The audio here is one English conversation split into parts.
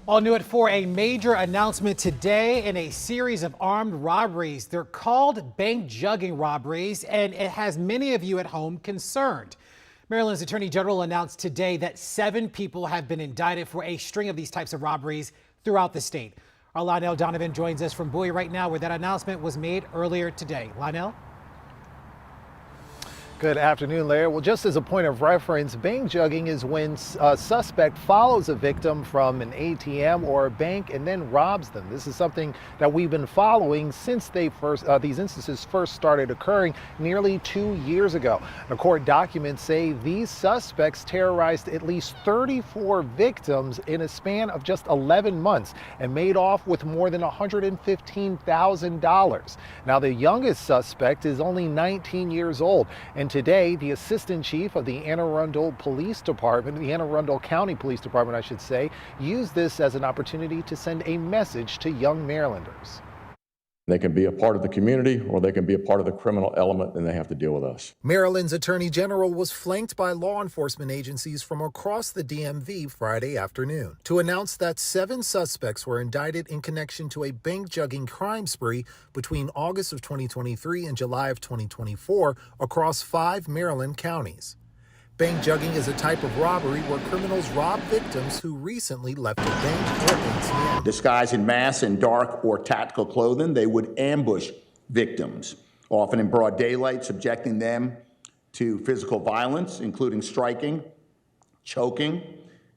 All new at 4, a major announcement today in a series of armed robberies. They're called bank jugging robberies, and it has many of you at home concerned. Maryland's Attorney General announced today that 7 people have been indicted for a string of these types of robberies throughout the state. Our Lionel Donovan joins us from Bowie right now, where that announcement was made earlier today. Lionel? Good afternoon, Larry. Well, just as a point of reference, bank jugging is when a suspect follows a victim from an ATM or a bank and then robs them. This is something that we've been following since these instances first started occurring nearly 2 years ago. The court documents say these suspects terrorized at least 34 victims in a span of just 11 months and made off with more than $115,000. Now, the youngest suspect is only 19 years old, and today, the assistant chief of the Anne Arundel Police Department, the Anne Arundel County Police Department, I should say, used this as an opportunity to send a message to young Marylanders. They can be a part of the community or they can be a part of the criminal element, and they have to deal with us. Maryland's Attorney General was flanked by law enforcement agencies from across the DMV Friday afternoon to announce that 7 suspects were indicted in connection to a bank jugging crime spree between August of 2023 and July of 2024 across 5 Maryland counties. Bank jugging is a type of robbery where criminals rob victims who recently left a bank or ATM. Disguised in masks and dark or tactical clothing, they would ambush victims, often in broad daylight, subjecting them to physical violence, including striking, choking,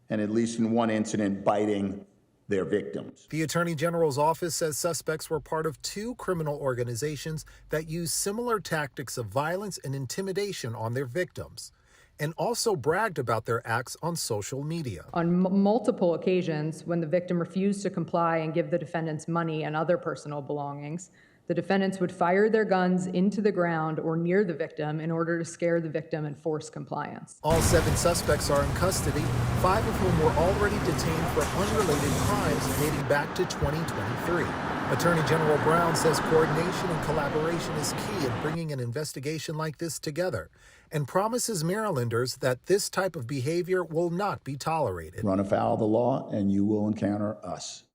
and at least in one incident, biting their victims. The Attorney General's office says suspects were part of 2 criminal organizations that use similar tactics of violence and intimidation on their victims, and also bragged about their acts on social media. On multiple occasions, when the victim refused to comply and give the defendants money and other personal belongings, the defendants would fire their guns into the ground or near the victim in order to scare the victim and force compliance. All 7 suspects are in custody, 5 of whom were already detained for unrelated crimes dating back to 2023. Attorney General Brown says coordination and collaboration is key in bringing an investigation like this together, and promises Marylanders that this type of behavior will not be tolerated. Run afoul of the law and you will encounter us.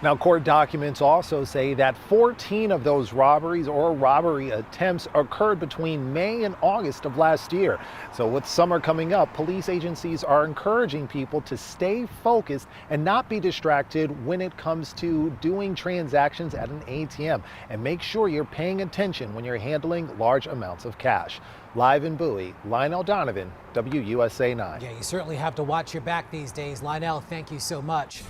Now, court documents also say that 14 of those robberies or robbery attempts occurred between May and August of last year. So with summer coming up, police agencies are encouraging people to stay focused and not be distracted when it comes to doing transactions at an ATM. And make sure you're paying attention when you're handling large amounts of cash. Live in Bowie, Lionel Donovan, WUSA 9. Yeah, you certainly have to watch your back these days. Lionel, thank you so much.